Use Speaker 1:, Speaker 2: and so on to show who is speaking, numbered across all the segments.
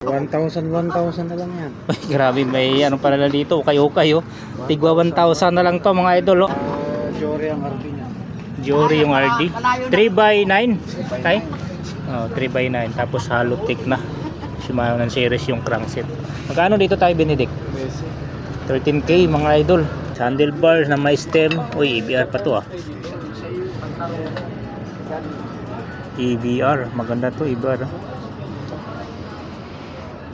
Speaker 1: 1,000 na lang yan.
Speaker 2: Ay, grabe, may ano pala dito, ukay-ukay oh. Tigwa 1,000 na lang to mga idol oh.
Speaker 1: Jory ang RD niya.
Speaker 2: Jory yung RD. 3x9 tay? Oh, 3x9 tapos hollow thick na. Shimano ng series yung crankset. Magkano dito tayo, Benedict? 13k mga idol. Handlebars na may stem. Uy, EBR pa to ah. EBR, maganda to EBR.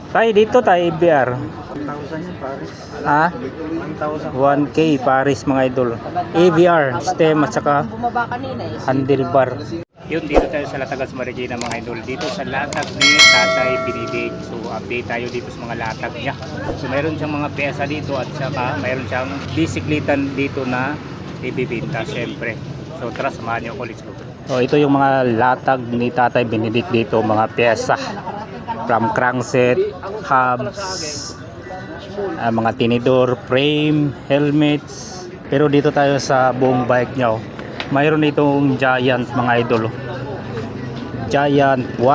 Speaker 2: Tayo dito tayo EBR.
Speaker 1: 1,000 yan, Paris.
Speaker 2: Ah?
Speaker 1: 1,000.
Speaker 2: 1k Paris mga idol. EBR, stem at saka handlebar. Yun, dito tayo sa Latagas Marikina mga idol. Dito sa latag ni Tatay Benedict. So update tayo dito sa mga latag niya. So mayroon siyang mga pyesa dito at saka mayroon siyang bisiklitan dito na ibibinta syempre. So tara, samahan niyo ako, let's go. So ito yung mga latag ni Tatay Benedict dito, mga pyesa. From crankset, hubs, mga tinidor, frame, helmets. Pero dito tayo sa buong bike niya oh. Mayroon itong Giant mga idol oh. Giant 1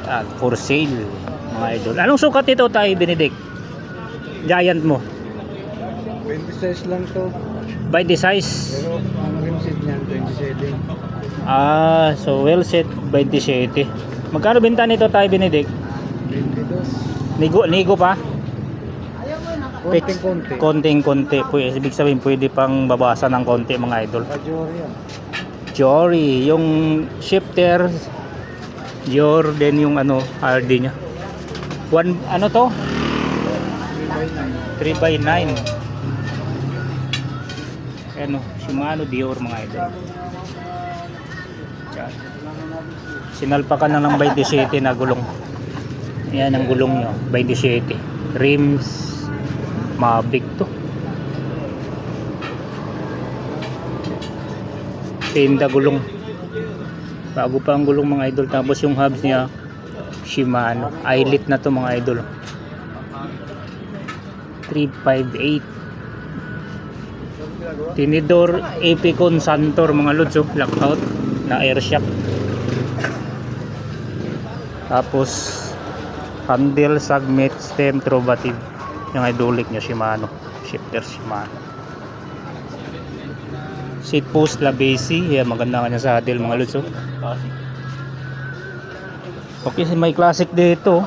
Speaker 2: at for sale mga idol. Anong sukat nito tayo, Benedict? Giant mo?
Speaker 1: 26 lang to.
Speaker 2: By the size?
Speaker 1: Pero ang rim set niyan, 27.
Speaker 2: Ah, so well set, 27. Magkano benta nito tayo, Benedict?
Speaker 1: 22.
Speaker 2: Nigo pa?
Speaker 1: Konting-konti.
Speaker 2: Konting-konti po. Ibig sabihin pwede pang babasan ng konti mga idol.
Speaker 1: Jory yan.
Speaker 2: Jory, yung shifter Jor, then yung ano RD nya. Ano to? 3x9. Ano, Shimano Dior mga idol. Sinalpakan na ng 27 na gulong. Yan ang gulong nyo, 27. Rims Mavic to. Tinda gulong. Bago pa ang gulong mga idol. Tapos yung hubs niya Shimano. Eyelet na to mga idol. 358. Tinidor Epicon Santor mga lods oh. Lockout na air shock. Tapos handle, sagmet, stem, trovative. Yung hydraulic niya Shimano, shifter Shimano. Seat post Labesi, yeah, maganda nga niya sa saddle mga lods oh. Okay, may classic dito.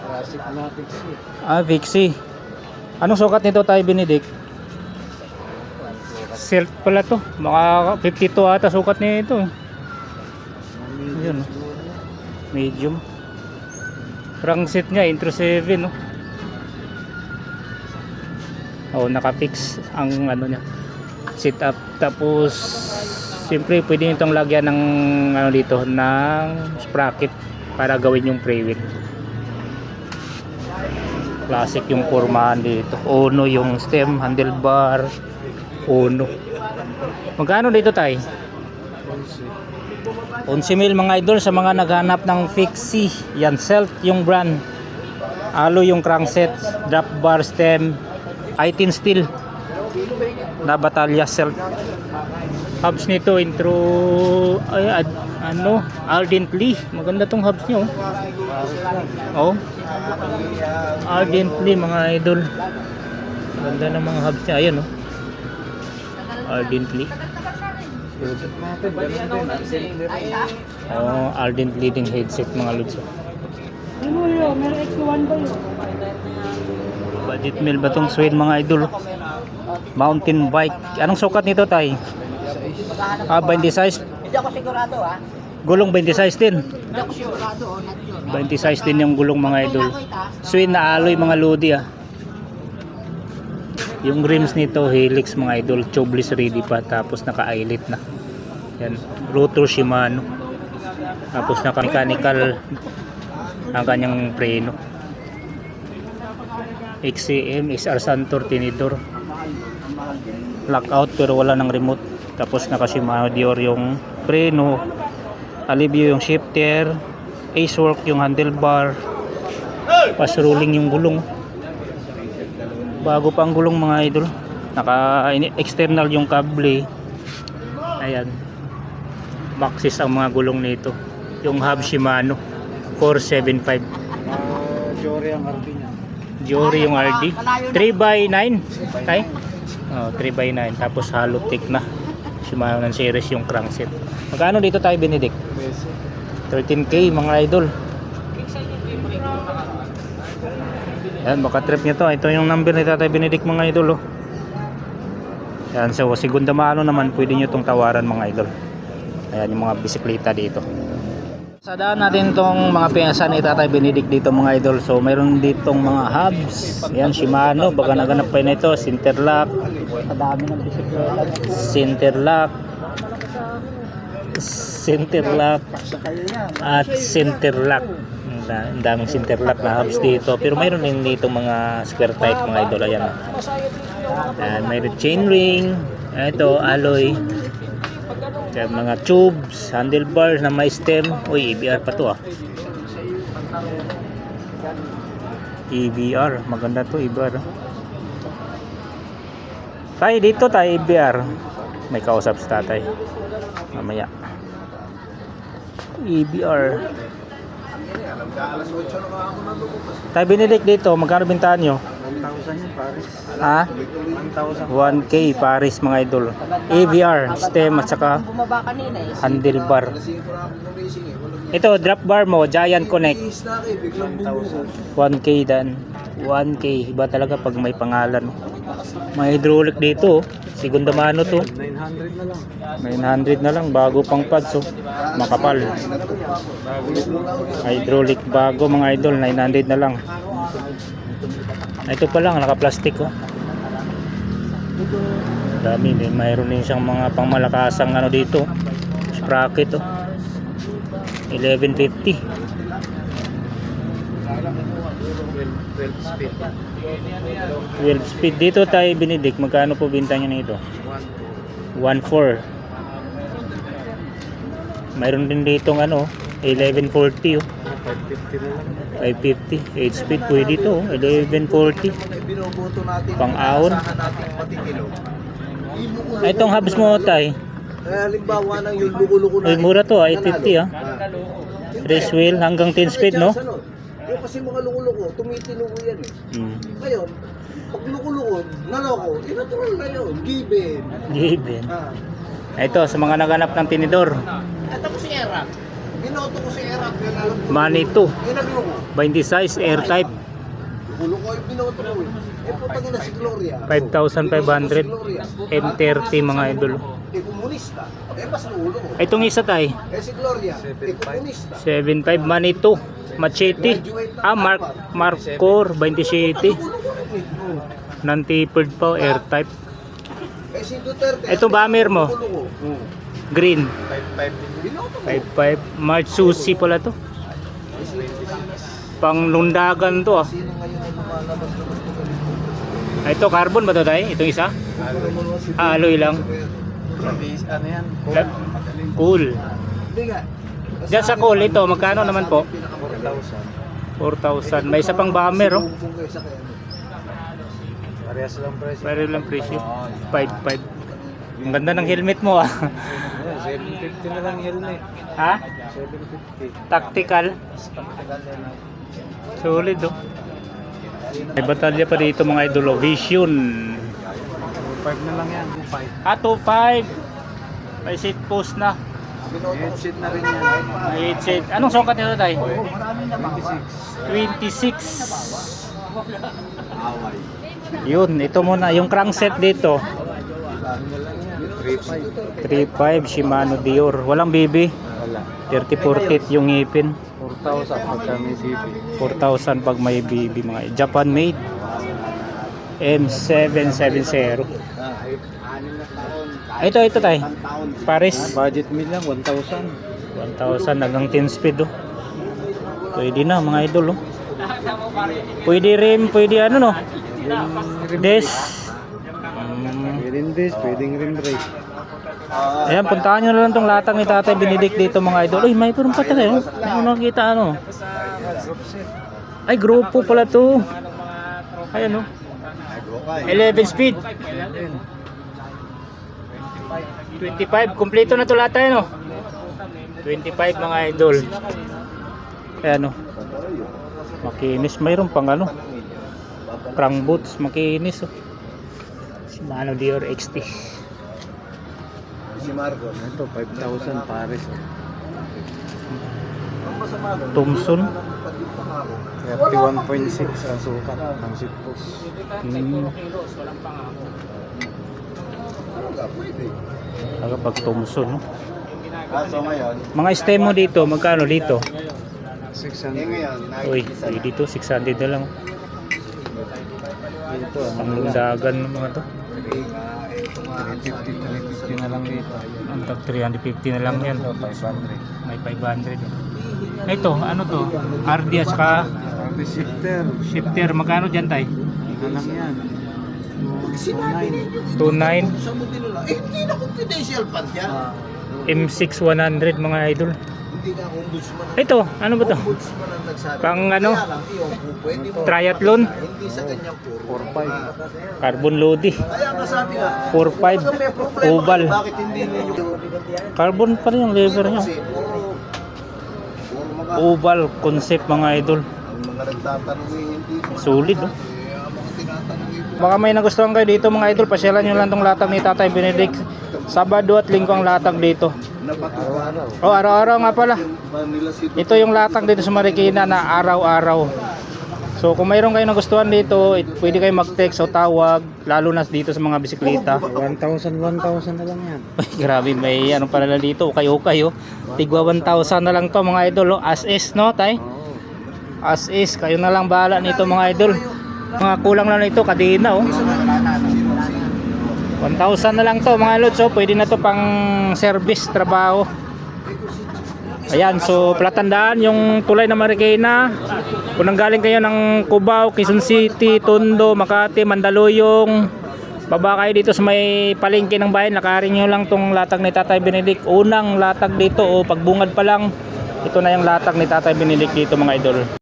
Speaker 1: Classic na fixie.
Speaker 2: Ah, fixie. Anong sukat nito tayo, Benedict? Self pala to. Maka 52 ata sukat nito. Ayun oh. Medium. Crankset niya intro 7 no. Oh, naka-fix ang ano niya. Sit up, tapos siyempre pwede nitong lagyan ng ano dito ng sprocket para gawin yung pre-wheel. Classic yung formahan dito. Uno yung stem, handlebar, uno. Magkano dito tayo? 11,000 mga idol sa mga naghanap ng fixie. Yan, Selt yung brand. Alo yung crankset, drop bar, stem, 18 steel na batalya Selt. Hubs nito intro ay ano Ardently. Maganda tong hubs nyo oh. Ardently mga idol. Ganda ng mga hubs niya. Ayan oh. Ardently. Oh, Ardently din headset mga lods.
Speaker 3: Ano yun? Meron X1 ba yun?
Speaker 2: Budget meal ba tong suede mga idol? Mountain bike. Anong sukat nito tay? Ah, 20 size.
Speaker 3: Hindi ako sigurado ah.
Speaker 2: Gulong 20 size din.
Speaker 3: Hindi ako sigurado oh. Not yun.
Speaker 2: 20 size din yung gulong mga idol. Suede na alloy mga lodi ah. Yung rims nito Helix mga idol, tubeless ready pa, tapos naka-eyelet na. Yan, rotor Shimano. Tapos naka-mechanical ang kanyang preno. XCM, SR Santor, tinidor. Lockout pero wala ng remote. Tapos naka-Shimano Dior yung preno. Alivio yung shifter. Acework yung handlebar. Fast rolling yung gulong. Bago pa ang gulong mga idol. Naka-external yung kable. Ayan. Maxis ang mga gulong nito. Yung hub Shimano 475.
Speaker 1: Jory ang RD niya.
Speaker 2: Jory yung RD. 3x9 tay? Oh, 3x9 tapos Halotech na. Shimano ng series yung crankset. Magkano dito tayo, Benedict? 13k mga idol. Yan, baka trip nyo to. Ito yung number ni Tatay Benedict mga idol, oh. Yan, so segunda mano naman pwede nyo itong tawaran mga idol. Ayan yung mga bisikleta dito. Sadaan natin itong mga piyesa ni Tatay Benedict dito mga idol. So mayroon ditong mga hubs. Yan, Shimano, baka naganap pa na ito. Sinterlock. Madami ng bisikleta. Sinterlock. Sinterlock. At Sinterlock. Ang daming Sinterlock na hubs dito. Pero mayroon din dito mga square type mga idol. Ayan. Ayan, mayroon chainring. Ito, alloy. Kaya mga tubes, handlebars na may stem. Uy, EBR pa to ah. EBR, maganda to EBR. Tayo dito tayo EBR. May kausap sa tatay. Mamaya. EBR. Tayo Benedict dito, magkano bintahan nyo?
Speaker 1: 1,000 yung Paris.
Speaker 2: Ha?
Speaker 1: 1,000.
Speaker 2: 1K Paris mga idol. AVR, stem at saka
Speaker 3: Bumaba kanina eh.
Speaker 2: handlebar. Ito, drop bar mo, Giant Connect. 1K dan. 1K. Iba talaga pag may pangalan. May hydraulic dito. Segunda mano to.
Speaker 1: 900 na lang.
Speaker 2: 900 na lang. Bago pang pads. Oh. Makapal. Hydraulic bago mga idol. 900 na lang. Ito pa lang. Naka-plastic. Oh. Dami. Mayroon din siyang mga pangmalakasang ano dito. Sprocket. Oh. 1150.
Speaker 1: 12 speed.
Speaker 2: 12 speed. Dito tayo Benedict. Magkano po binta niya nito? 1.4. Mayroon din ditong ano 1140 oh.
Speaker 1: 550 na lang.
Speaker 2: 550. 8 speed pwede ito oh. 1140.
Speaker 4: Binoboto natin
Speaker 2: Pang ahon.
Speaker 4: natin matitilo.
Speaker 2: Ay, itong hubs mo tay.
Speaker 4: Halimbawa nang yung luko-luko
Speaker 2: Uy, mura to 850 ah. Race wheel hanggang 10 speed no?
Speaker 4: Yung kasi mga luko-luko, tumitilo ko yan eh. Ngayon, pag luko-luko, naloko, natural na yun, given.
Speaker 2: Given.
Speaker 4: Ah.
Speaker 2: Ito sa mga naganap ng tinidor.
Speaker 4: Ito ko si Erap. Binoto ko si Erap, yun alam ko.
Speaker 2: Manito.
Speaker 4: Yun nagloko.
Speaker 2: 20 size air type.
Speaker 4: Luko-luko yung binoto ko eh. Eh, putang ina si Gloria.
Speaker 2: 5,500. M30 mga idol.
Speaker 4: Eh, komunista. Eh, mas luko-luko.
Speaker 2: Itong isa tay.
Speaker 4: Eh, si Gloria, eh, komunista.
Speaker 2: 75 Manito. Machete. Ah, Marcor 27. Non-tapered pa, air type.
Speaker 4: Eh, si Duterte.
Speaker 2: Ito bomber mo.
Speaker 4: luko-luko.
Speaker 2: Green.
Speaker 1: 5,500.
Speaker 4: Binoto ko.
Speaker 2: 55. March Susi pala to. Pang lundagan to ah.
Speaker 4: Sino ngayon ang lumalabas-labas ko ganito?
Speaker 2: Ito carbon ba to tayo? Itong isa? Ah, alloy lang.
Speaker 1: Ano yan?
Speaker 2: Cool.
Speaker 4: Hindi nga.
Speaker 2: Diyan sa cool ito, magkano naman po?
Speaker 1: 4,000.
Speaker 2: 4,000. May isa pang bomber oh.
Speaker 4: Sumbong kayo sa kanya.
Speaker 1: Parehas lang presyo.
Speaker 2: Pero lang presyo. 5,500. Ang ganda ng helmet mo ah.
Speaker 1: Ayan, 750 na lang helmet.
Speaker 2: Ha?
Speaker 1: 750.
Speaker 2: Tactical. Solid oh. May batalya pa dito mga idol oh. Vision.
Speaker 1: 5 na lang yan. 2,500.
Speaker 2: Ah, 2.5. May seat post na.
Speaker 1: Headset na rin yan.
Speaker 2: May seat. Anong sukat nito tayo?
Speaker 1: 26.
Speaker 2: 26. Yun, ito muna. Yung crankset dito.
Speaker 1: 3,500.
Speaker 2: 3.5 Shimano Dior. Walang BB.
Speaker 1: Wala.
Speaker 2: 30-40 yung ngipin.
Speaker 1: 4,000 pagka may CP.
Speaker 2: 4,000 pag may BB mga Japan made. M770. Ito tayo. Paris.
Speaker 1: Budget meal lang, 1,000.
Speaker 2: 1,000 hanggang 10 speed oh. Pwede na mga idol oh. Pwede rim, pwede ano no? Des.
Speaker 1: Pwedeng this, pwedeng rim brake.
Speaker 2: Ayan, puntahan nyo na lang tong latang ni Tatay Benedict dito mga idol. Uy, may parang pata kayo. May ano nakita ano? Ay, grupo pala to. Ay ano? 11 speed. 25. Kompleto na to lahat tayo no? 25 mga idol. Kaya ano, makinis. Mayroon pang ano, crank boots, makinis. Oh. Shimano Dior XT.
Speaker 4: Si Marco.
Speaker 1: Ito, 5,000 pares.
Speaker 4: Ang masama doon,
Speaker 2: Thompson.
Speaker 1: 31.6 ang sukat ng sipos.
Speaker 4: Pwede.
Speaker 2: Pag Thompson, no?
Speaker 4: So ngayon,
Speaker 2: Mga stem mo dito, magkano dito?
Speaker 1: 600.
Speaker 4: ngayon,
Speaker 2: Uy, dito 600 na lang.
Speaker 1: Dito,
Speaker 2: Ang lundagan ng mga to.
Speaker 1: 350 na lang dito.
Speaker 2: Ang tag 350 na lang yan.
Speaker 1: Ito, 500.
Speaker 2: May 500. Ito, ano to? RD at saka
Speaker 1: Sabi shifter.
Speaker 2: shifter. Magkano dyan tayo?
Speaker 1: Ano lang yan?
Speaker 4: sinabi ninyo,
Speaker 2: 29
Speaker 4: sa modelo lang, hindi na confidential fund yan.
Speaker 2: M6 100 mga idol.
Speaker 4: Hindi nga ombudsman.
Speaker 2: Ito, ano ba to?
Speaker 4: Ombudsman ang nagsabi.
Speaker 2: Pang ano?
Speaker 4: Kaya lang, yung pwede mo.
Speaker 2: Triathlon?
Speaker 4: Hindi sa ganyang puro.
Speaker 1: 4.5.
Speaker 2: Carbon Lodi.
Speaker 4: Kaya nga sabi nga,
Speaker 2: 4.5
Speaker 4: may problema
Speaker 2: oval.
Speaker 4: kayo, bakit hindi ninyo?
Speaker 2: Carbon pa rin yung lever niya.
Speaker 4: Kasi puro mga,
Speaker 2: Oval concept mga idol.
Speaker 4: ang mga nagtatanong hindi.
Speaker 2: Solid, oh.
Speaker 4: Ang mga tinatanong
Speaker 2: Baka may nagustuhan kayo dito mga idol, pasyalan nyo lang tong latag ni Tatay Benedict. Sabado at Linggo ang latag dito.
Speaker 4: napatuwa.
Speaker 2: Oh, araw-araw nga pala.
Speaker 4: Manila City.
Speaker 2: Ito yung latag dito sa Marikina na araw-araw. So kung mayroon kayo nagustuhan dito, pwede kayo mag-text o tawag, lalo na dito sa mga bisikleta.
Speaker 1: 1,000 na lang yan.
Speaker 2: Ay, grabe, may ano pala na dito, ukay-ukay oh. Tigwa 1,000 na lang to mga idol, oh. As is, no tay? As is, kayo na lang bahala nito mga idol. Mga kulang lang nito, kadena oh. 1,000 na lang to mga lods, so pwede na to pang service, trabaho. Ayan, so platandaan yung tulay na Marikina. Kung nanggaling kayo ng Cubao, Quezon City, Tondo, Makati, Mandaluyong, baba kayo dito sa may palengke ng bayan, lakarin nyo lang tong latag ni Tatay Benedict. Unang latag dito, o pagbungad pa lang, ito na yung latag ni Tatay Benedict dito mga idol.